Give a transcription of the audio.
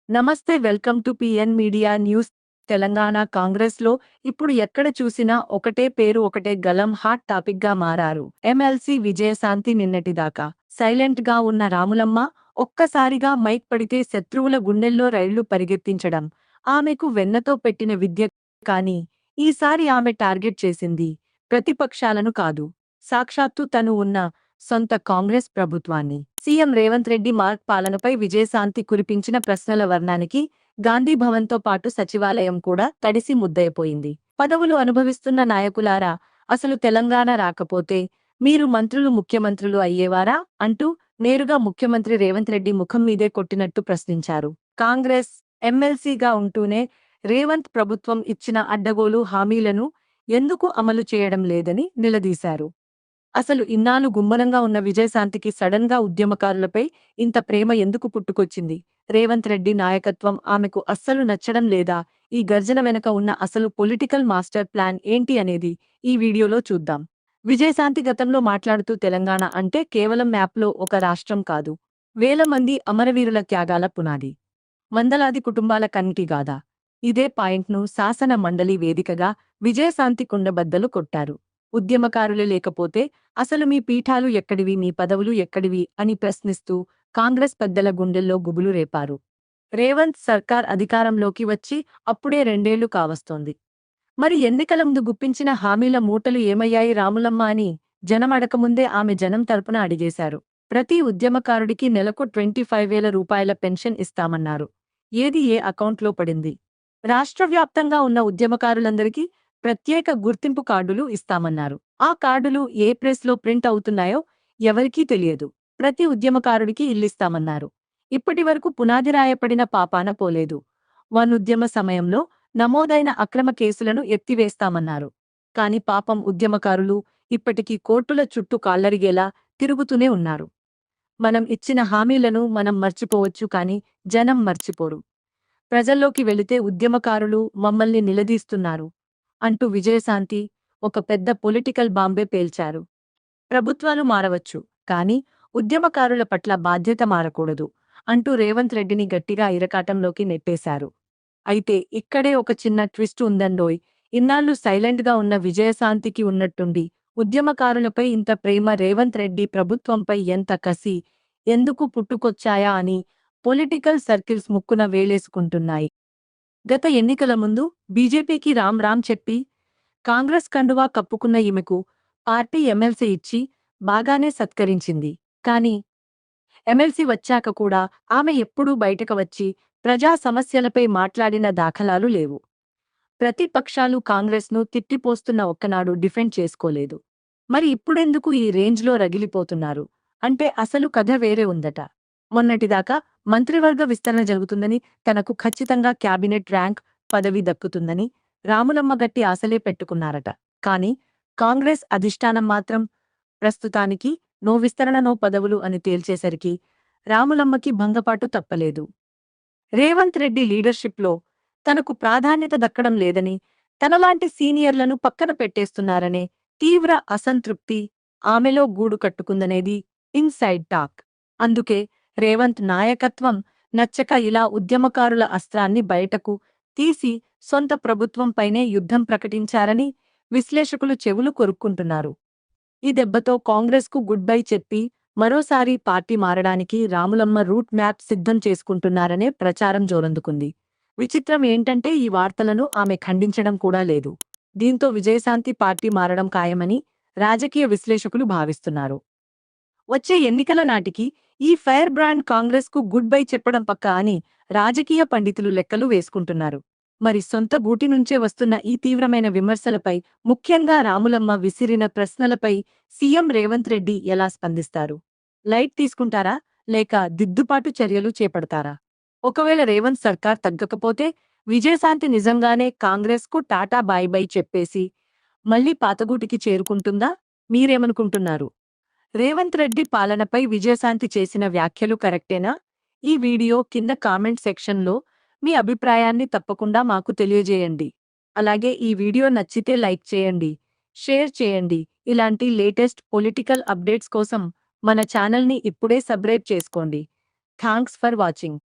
నమస్తే welcome to PN media news. Telangana కాంగ్రెస్లో ఇప్పుడు ఎక్కడ చూసినా ఒకటే పేరు, ఒకటే గలం హాట్ టాపిక్ గా మారారు. ఎమ్మెల్సీ విజయశాంతి నిన్నటిదాకా సైలెంట్ గా ఉన్న రాములమ్మ ఒక్కసారిగా మైక్ పడితే శత్రువుల గుండెల్లో రైళ్లు పరిగెత్తించడం ఆమెకు వెన్నతో పెట్టిన విద్య. కానీ ఈసారి ఆమె టార్గెట్ చేసింది ప్రతిపక్షాలను కాదు, సాక్షాత్తు తను ఉన్న సొంత కాంగ్రెస్ ప్రభుత్వాన్ని. సీఎం రేవంత్ రెడ్డి మార్క్ పాలనపై విజయశాంతి కురిపించిన ప్రశ్నల వర్ణానికి గాంధీభవన్తో పాటు సచివాలయం కూడా తడిసి ముద్దయిపోయింది. పదవులు అనుభవిస్తున్న నాయకులారా, అసలు తెలంగాణ రాకపోతే మీరు మంత్రులు ముఖ్యమంత్రులు అయ్యేవారా అంటూ నేరుగా ముఖ్యమంత్రి రేవంత్ రెడ్డి ముఖం మీదే కొట్టినట్టు ప్రశ్నించారు. కాంగ్రెస్ ఎమ్మెల్సీగా ఉంటూనే రేవంత్ ప్రభుత్వం ఇచ్చిన అడ్డగోలు హామీలను ఎందుకు అమలు చేయడం లేదని నిలదీశారు. అసలు ఇన్నాళ్ళు గుమ్మనంగా ఉన్న విజయశాంతికి సడన్ గా ఉద్యమకారులపై ఇంత ప్రేమ ఎందుకు పుట్టుకొచ్చింది? రేవంత్ రెడ్డి నాయకత్వం ఆమెకు అస్సలు నచ్చడం లేదా? ఈ గర్జన వెనక ఉన్న అసలు పొలిటికల్ మాస్టర్ ప్లాన్ ఏంటి అనేది ఈ వీడియోలో చూద్దాం. విజయశాంతి గతంలో మాట్లాడుతూ తెలంగాణ అంటే కేవలం మ్యాప్లో ఒక రాష్ట్రం కాదు, వేల మంది అమరవీరుల త్యాగాల పునాది, వందలాది కుటుంబాల కన్నీటిగాథ. ఇదే పాయింట్ను శాసన మండలి వేదికగా విజయశాంతి కుండబద్దలు కొట్టారు. ఉద్యమకారులు లేకపోతే అసలు మీ పీఠాలు ఎక్కడివి, మీ పదవులు ఎక్కడివి అని ప్రశ్నిస్తూ కాంగ్రెస్ పెద్దల గుండెల్లో గుబులు రేపారు. రేవంత్ సర్కార్ అధికారంలోకి వచ్చి అప్పుడే 2 ఏళ్లు కావస్తోంది. మరి ఎన్నికల ముందు గుప్పించిన హామీల మూటలు ఏమయ్యాయి రాములమ్మ అని జనం అడకముందే ఆమె జనం తరపున అడిగేశారు. ప్రతి ఉద్యమకారుడికి నెలకు 25,000 రూపాయల పెన్షన్ ఇస్తామన్నారు. ఏది ఏ అకౌంట్లో పడింది? రాష్ట్రవ్యాప్తంగా ఉన్న ఉద్యమకారులందరికీ ప్రత్యేక గుర్తింపు కార్డులు ఇస్తామన్నారు. ఆ కార్డులు ఏ ప్రెస్లో ప్రింట్ అవుతున్నాయో ఎవరికీ తెలియదు. ప్రతి ఉద్యమకారుడికి ఇల్లిస్తామన్నారు. ఇప్పటివరకు పునాది రాయపడిన పాపాన పోలేదు. ఉద్యమ సమయంలో నమోదైన అక్రమ కేసులను ఎత్తివేస్తామన్నారు. కాని పాపం ఉద్యమకారులు ఇప్పటికీ కోర్టుల చుట్టూ కాళ్లరిగేలా తిరుగుతూనే ఉన్నారు. మనం ఇచ్చిన హామీలను మనం మర్చిపోవచ్చు, కాని జనం మర్చిపోరు. ప్రజల్లోకి వెళితే ఉద్యమకారులు మమ్మల్ని నిలదీస్తున్నారు అంటూ విజయశాంతి ఒక పెద్ద పొలిటికల్ బాంబే పేల్చారు. ప్రభుత్వాలు మారవచ్చు, కానీ ఉద్యమకారుల పట్ల బాధ్యత మారకూడదు అంటూ రేవంత్ రెడ్డిని గట్టిగా ఇరకాటంలోకి నెట్టేశారు. అయితే ఇక్కడే ఒక చిన్న ట్విస్ట్ ఉందండోయ్. ఇన్నాళ్లు సైలెంట్గా ఉన్న విజయశాంతికి ఉన్నట్టుండి ఉద్యమకారులపై ఇంత ప్రేమ, రేవంత్ రెడ్డి ప్రభుత్వంపై ఎంత కసి ఎందుకు పుట్టుకొచ్చాయా అని పొలిటికల్ సర్కిల్స్ ముక్కున వేలేసుకుంటున్నాయి. గత ఎన్నికల ముందు బీజేపీకి రామ్ రామ్ చెప్పి కాంగ్రెస్ కండువా కప్పుకున్న ఈమెకు పార్టీ ఎమ్మెల్సీ ఇచ్చి బాగానే సత్కరించింది. కానీ ఎమ్మెల్సీ వచ్చాక కూడా ఆమె ఎప్పుడూ బయటకు వచ్చి ప్రజా సమస్యలపై మాట్లాడిన దాఖలాలు లేవు. ప్రతిపక్షాలు కాంగ్రెస్ను తిట్టిపోస్తున్న ఒక్కనాడు డిఫెండ్ చేసుకోలేదు. మరి ఇప్పుడెందుకు ఈ రేంజ్లో రగిలిపోతున్నారు అంటే అసలు కథ వేరే ఉందట. మొన్నటిదాకా మంత్రివర్గ విస్తరణ జరుగుతుందని, తనకు ఖచ్చితంగా క్యాబినెట్ ర్యాంక్ పదవి దక్కుతుందని రాములమ్మ గట్టి ఆశలే పెట్టుకున్నారట. కాని కాంగ్రెస్ అధిష్టానం మాత్రం ప్రస్తుతానికి నో విస్తరణ నో పదవులు అని తేల్చేసరికి రాములమ్మకి భంగపాటు తప్పలేదు. రేవంత్ రెడ్డి లీడర్షిప్లో తనకు ప్రాధాన్యత దక్కడం లేదని, తనలాంటి సీనియర్లను పక్కన పెట్టేస్తున్నారనే తీవ్ర అసంతృప్తి ఆమెలో గూడు కట్టుకుందనేది ఇన్సైడ్ టాక్. అందుకే రేవంత్ నాయకత్వం నచ్చక ఇలా ఉద్యమకారుల అస్త్రాన్ని బయటకు తీసి సొంత ప్రభుత్వంపైనే యుద్ధం ప్రకటించారని విశ్లేషకులు చెవులు కొరుక్కుంటున్నారు. ఈ దెబ్బతో కాంగ్రెస్కు గుడ్ బై చెప్పి మరోసారి పార్టీ మారడానికి రాములమ్మ రూట్ మ్యాప్ సిద్ధం చేసుకుంటున్నారనే ప్రచారం జోరందుకుంది. విచిత్రం ఏంటంటే ఈ వార్తలను ఆమె ఖండించడం కూడా లేదు. దీంతో విజయశాంతి పార్టీ మారడం ఖాయమని రాజకీయ విశ్లేషకులు భావిస్తున్నారు. వచ్చే ఎన్నికల నాటికి ఈ ఫైర్ బ్రాండ్ కాంగ్రెస్కు గుడ్ బై చెప్పడం పక్కా అని రాజకీయ పండితులు లెక్కలు వేసుకుంటున్నారు. మరి సొంత గూటి నుంచే వస్తున్న ఈ తీవ్రమైన విమర్శలపై, ముఖ్యంగా రాములమ్మ విసిరిన ప్రశ్నలపై సీఎం రేవంత్ రెడ్డి ఎలా స్పందిస్తారు? లైట్ తీసుకుంటారా, లేక దిద్దుబాటు చర్యలు చేపడతారా? ఒకవేళ రేవంత్ సర్కార్ తగ్గకపోతే విజయశాంతి నిజంగానే కాంగ్రెస్కు టాటా బాయ్ బై చెప్పేసి మళ్లీ పాతగూటికి చేరుకుంటుందా? మీరేమనుకుంటున్నారు? రేవంత్ రెడ్డి పాలనపై విజయశాంతి చేసిన వ్యాఖ్యలు కరెక్టేనా? ఈ వీడియో కింద కామెంట్ సెక్షన్లో మీ అభిప్రాయాన్ని తప్పకుండా మాకు తెలియజేయండి. అలాగే ఈ వీడియో నచ్చితే లైక్ చేయండి, షేర్ చేయండి. ఇలాంటి లేటెస్ట్ పొలిటికల్ అప్డేట్స్ కోసం మన ఛానల్ని ఇప్పుడే సబ్స్క్రైబ్ చేసుకోండి. Thanks for watching.